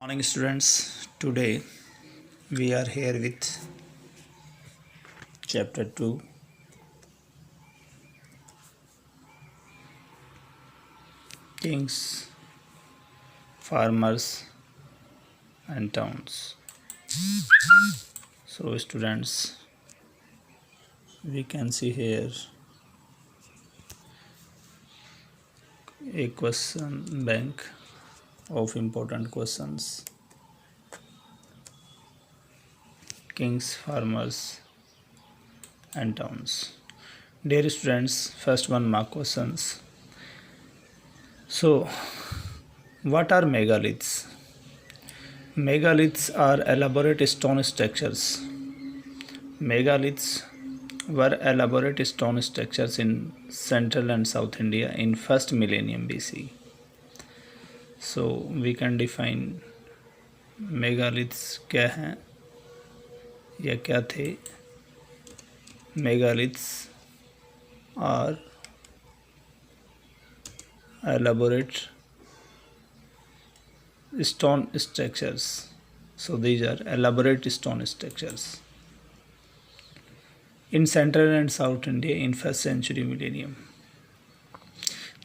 Morning students, today we are here with chapter 2, Kings, Farmers and Towns. So students, we can see here a question bank of important questions. Kings, Farmers and Towns. Dear students, first one mark questions. So, what are megaliths? Megaliths are elaborate stone structures. Megaliths were elaborate stone structures in Central and South India in first millennium BC. So we can define megaliths क्या हैं या क्या थे. Megaliths are elaborate stone structures. So these are elaborate stone structures in Central and South India in first century millennium.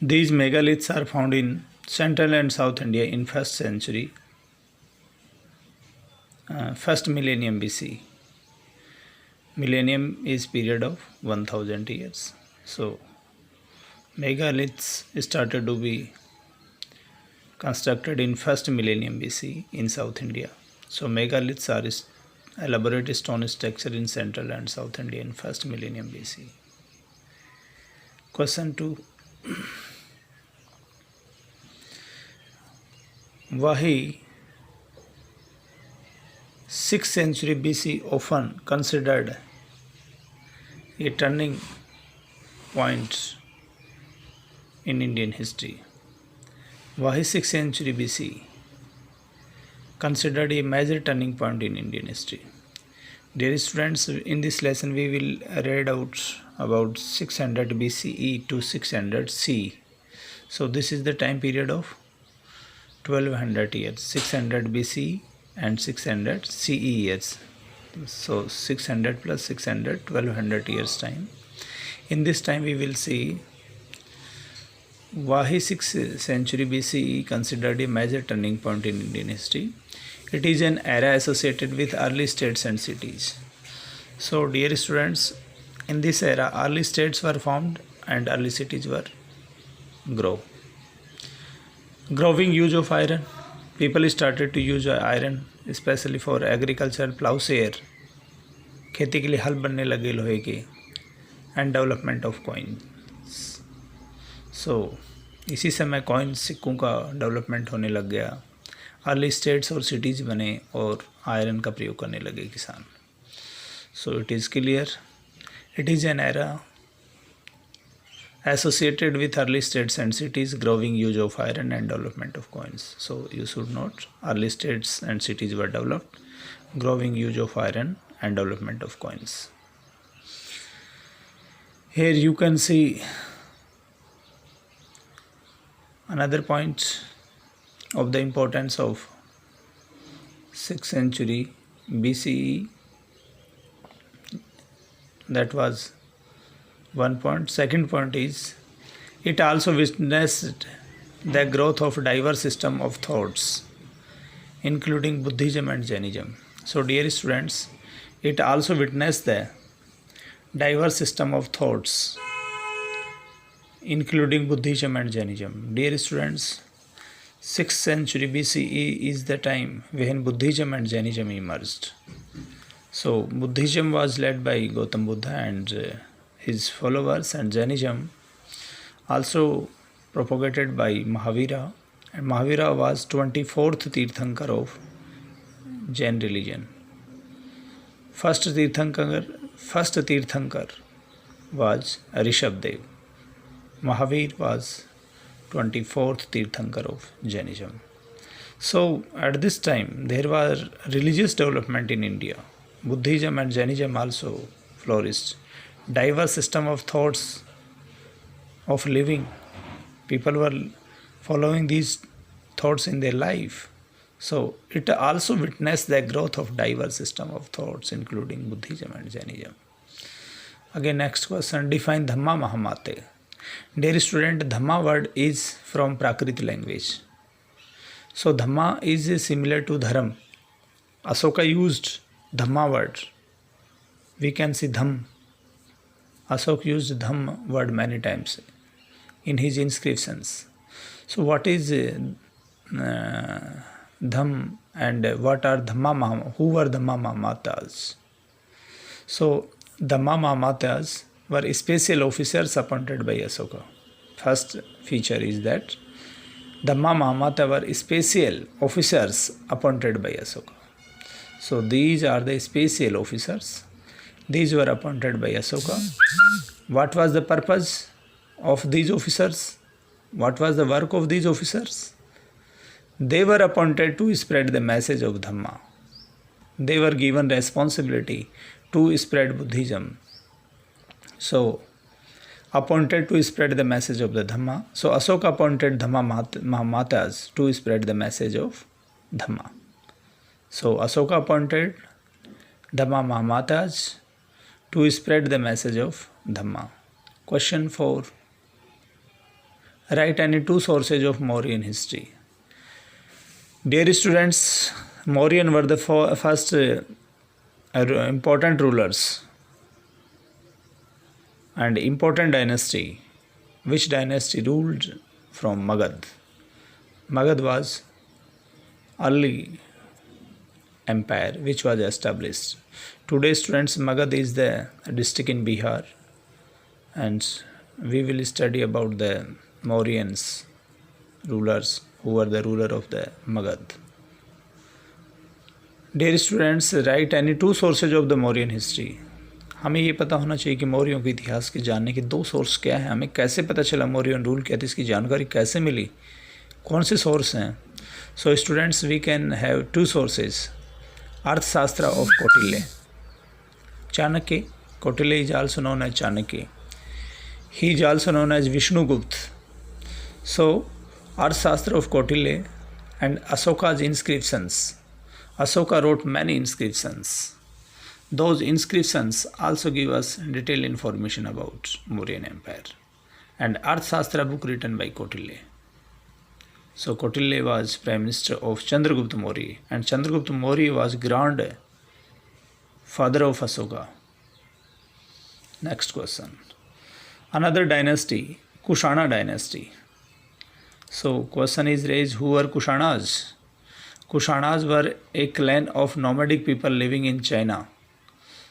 These megaliths are found in Central and South India in first millennium BC. Millennium is period of 1000 years. So megaliths started to be constructed in first millennium BC in South India. So megaliths are elaborate stone structure in Central and South India in first millennium BC. Question 2. Why 6th century BC often considered a turning point in Indian history? Why 6th century BC considered a major turning point in Indian history? Dear students, in this lesson we will read out about 600 BCE to 600 CE. So this is the time period of 1200 years, 600 BCE and 600 CE years. So 600 plus 600, 1200 years time. In this time we will see why 6th century BCE considered a major turning point in Indian history. It is an era associated with early states and cities. So dear students, in this era early states were formed and early cities were growing use of iron. People started to use iron especially for agriculture, plowshare, खेती के लिए हल बनने लगे लोहे के, and development of coins. So इसी समय कॉइन सिक्कों का डेवलपमेंट होने लग गया, अर्ली स्टेट्स और सिटीज़ बने और आयरन का प्रयोग करने लगे किसान. So it is clear, it is an era associated with early states and cities, growing use of iron and development of coins. So you should note, early states and cities were developed, growing use of iron and development of coins. Here you can see another point of the importance of 6th century BCE. That was one point. Second point is, it also witnessed the growth of diverse system of thoughts, including Buddhism and Jainism. So dear students, it also witnessed the diverse system of thoughts, including Buddhism and Jainism. Dear students, 6th century BCE is the time when Buddhism and Jainism emerged. So Buddhism was led by Gautam Buddha and his followers, and Jainism also propagated by Mahavira, and Mahavira was 24th Tirthankar of Jain religion. First Tirthankar was Rishabdev. Mahavir was 24th Tirthankar of Jainism. So at this time there was religious development in India. Buddhism and Jainism also flourished. Diverse system of thoughts of living, people were following these thoughts in their life. So it also witnessed the growth of diverse system of thoughts, including Buddhism and Jainism. Again, next question, define Dhamma Mahamate. Dear student, Dhamma word is from Prakrit language. So Dhamma is similar to Dharam. Asoka used Dhamma word. We can see Dham. Asok used Dham word many times in his inscriptions. So what is Dham and what are Dhamma Mahama? Who were Dhamma Mahamatas? So Dhamma Mahamatas were special officers appointed by Asoka. First feature is that Dhamma Mahamata were special officers appointed by Asoka. So these are the special officers. These were appointed by Asoka. What was the purpose of these officers? What was the work of these officers? They were appointed to spread the message of Dhamma. They were given responsibility to spread Buddhism. So, appointed to spread the message of the Dhamma. So, Asoka appointed Dhamma Mahamatas to spread the message of Dhamma. So, Asoka appointed Dhamma Mahamatas to spread the message of Dhamma. Question 4. Write any two sources of Mauryan history. Dear students, Mauryan were the first important rulers and important dynasty. Which dynasty ruled from Magad? Magad was early empire which was established. Today, students, Magad is the district in Bihar, and we will study about the Mauryans rulers who were the ruler of the Magad. Dear students, write any two sources of the Mauryan history. हमें ये पता होना चाहिए कि मौर्यों के इतिहास के जानने के दो सोर्स क्या हैं. हमें कैसे पता चला मौर्यन रूल क्या था, इसकी जानकारी कैसे मिली, कौन से सोर्स हैं. So students, we can have two sources. Arthashastra of Kautilya, Chanakya. Kautilya is also known as Chanakya. He is also known as Vishnugupta. So Arthashastra of Kautilya and Asoka's inscriptions. Asoka wrote many inscriptions. Those inscriptions also give us detailed information about Mauryan Empire. And Arthashastra book written by Kautilya. So Kautilya was Prime Minister of Chandragupta Maurya, and Chandragupta Maurya was grandfather of Asoka. Next question. Another dynasty, Kushana dynasty. So question is raised, who were Kushanas? Kushanas were a clan of nomadic people living in China.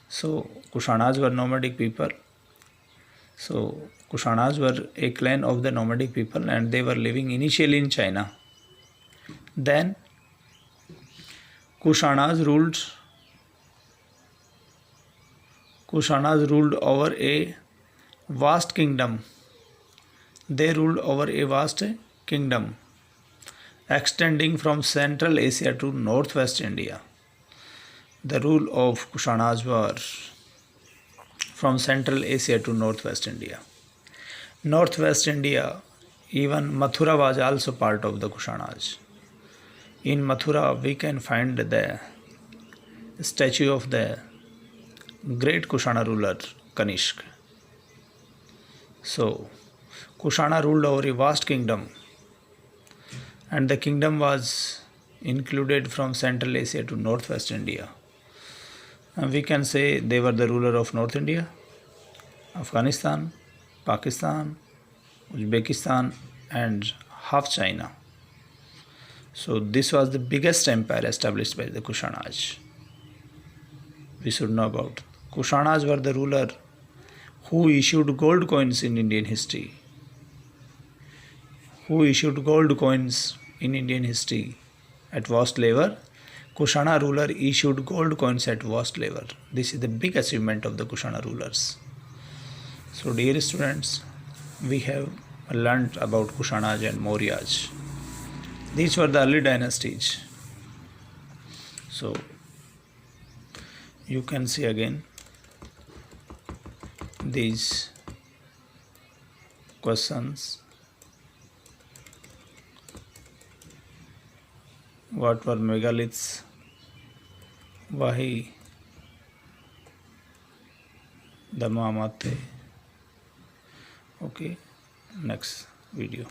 So Kushanas were nomadic people. So Kushanas were a clan of the nomadic people, and they were living initially in China. Then Kushanas ruled over a vast kingdom. They ruled over a vast kingdom extending from Central Asia to Northwest India. The rule of Kushanas were from Central Asia to Northwest India. Northwest India, even Mathura was also part of the Kushanas. In Mathura, we can find the statue of the great Kushana ruler Kanishk. So, Kushana ruled over a vast kingdom, and the kingdom was included from Central Asia to Northwest India. And we can say they were the ruler of North India, Afghanistan, Pakistan, Uzbekistan, and half China. So this was the biggest empire established by the Kushanas. We should know about Kushanas were the ruler who issued gold coins in Indian history. Who issued gold coins in Indian history at vast level? Kushana ruler issued gold coins at vast level. This is the big achievement of the Kushana rulers. So dear students, we have learnt about Kushanas and Mauryas. These were the early dynasties. So you can see again these questions. what were megaliths, वही the mammoth. Okay, next video.